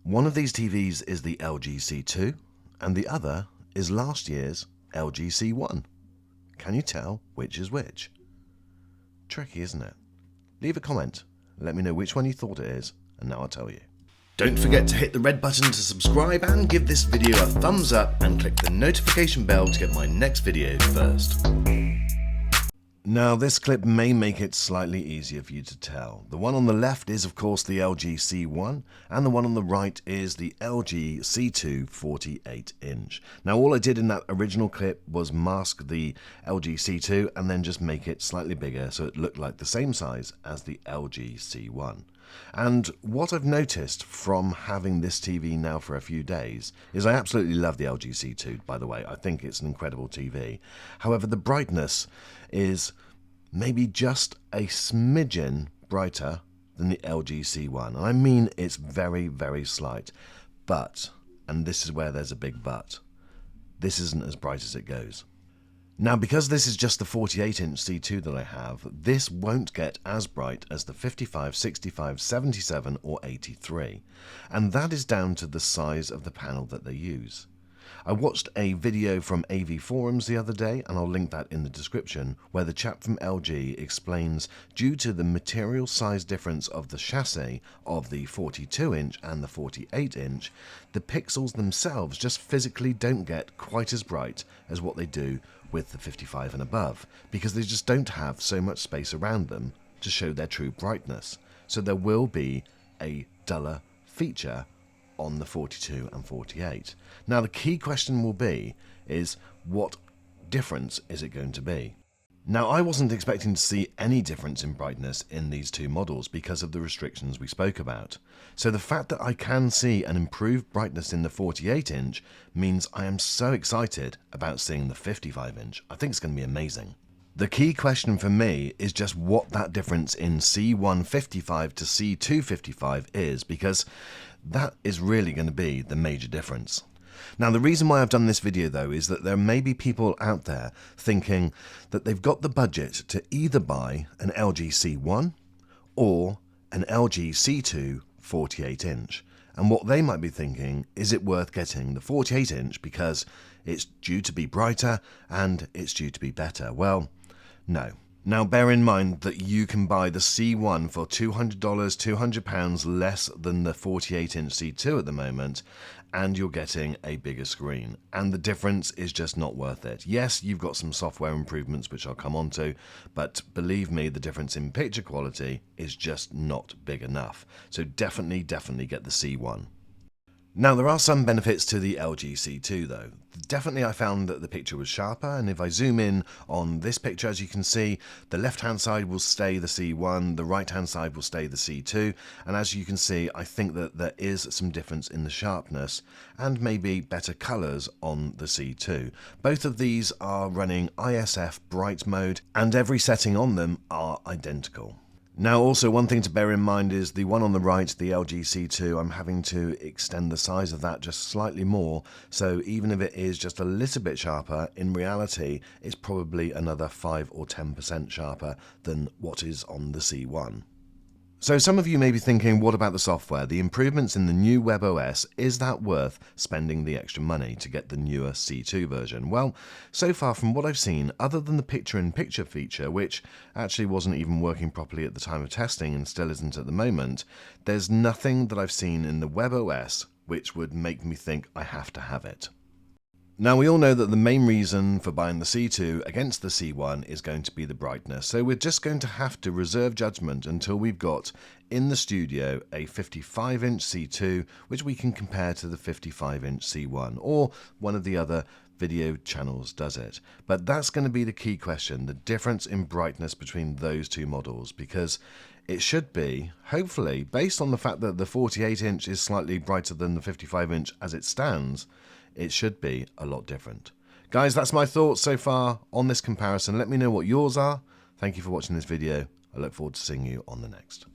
One of these TVs is the LG C2 and the other is last year's LG C1. Can you tell which is which? Tricky, isn't it? Leave a comment, let me know which one you thought it is, and now I'll tell you. Don't forget to hit the red button to subscribe and give this video a thumbs up and click the notification bell to get my next video first. Now this clip may make it slightly easier for you to tell. The one on the left is of course the LG C1 and the one on the right is the LG C2 48-inch. Now all I did in that original clip was mask the LG C2 and then just make it slightly bigger so it looked like the same size as the LG C1. And what I've noticed from having this TV now for a few days is I absolutely love the LG C2, by the way. I think it's an incredible TV. However, the brightness is maybe just a smidgen brighter than the LG C1. And I mean it's very, very slight. But, and this is where there's a big but, this isn't as bright as it goes. Now, because this is just the 48-inch C2 that I have, this won't get as bright as the 55, 65, 77 or 83, and that is down to the size of the panel that they use. I watched a video from AV Forums the other day, and I'll link that in the description, where the chap from LG explains due to the material size difference of the chassis of the 42-inch and the 48-inch, the pixels themselves just physically don't get quite as bright as what they do with the 55 and above, because they just don't have so much space around them to show their true brightness. So there will be a duller feature on the 42 and 48. Now the key question will be is what difference is it going to be? Now I wasn't expecting to see any difference in brightness in these two models because of the restrictions we spoke about. So the fact that I can see an improved brightness in the 48-inch means I am so excited about seeing the 55-inch. I think it's going to be amazing. The key question for me is just what that difference in C155 to C255 is, because that is really going to be the major difference. Now the reason why I've done this video though is that there may be people out there thinking that they've got the budget to either buy an LG C1 or an LG C2 48-inch. And what they might be thinking, is it worth getting the 48-inch because it's due to be brighter and it's due to be better? Well, no. Now bear in mind that you can buy the C1 for $200, £200 less than the 48-inch C2 at the moment, and you're getting a bigger screen. And the difference is just not worth it. Yes, you've got some software improvements which I'll come on to, but believe me, the difference in picture quality is just not big enough. So definitely get the C1. Now there are some benefits to the LG C2 though. Definitely I found that the picture was sharper, and if I zoom in on this picture, as you can see, the left hand side will stay the C1, the right hand side will stay the C2, and as you can see I think that there is some difference in the sharpness and maybe better colours on the C2. Both of these are running ISF bright mode and every setting on them are identical. Now also one thing to bear in mind is the one on the right, the LG C2, I'm having to extend the size of that just slightly more, so even if it is just a little bit sharper, in reality it's probably another 5 or 10% sharper than what is on the C1. So some of you may be thinking, what about the software? The improvements in the new WebOS, is that worth spending the extra money to get the newer C2 version? Well, so far from what I've seen, other than the picture-in-picture feature, which actually wasn't even working properly at the time of testing and still isn't at the moment, there's nothing that I've seen in the WebOS which would make me think I have to have it. Now we all know that the main reason for buying the C2 against the C1 is going to be the brightness, so we're just going to have to reserve judgment until we've got in the studio a 55-inch C2 which we can compare to the 55-inch C1, or one of the other video channels does it. But that's going to be the key question, the difference in brightness between those two models, because it should be, hopefully, based on the fact that the 48-inch is slightly brighter than the 55-inch as it stands, it should be a lot different. Guys, that's my thoughts so far on this comparison. Let me know what yours are. Thank you for watching this video. I look forward to seeing you on the next.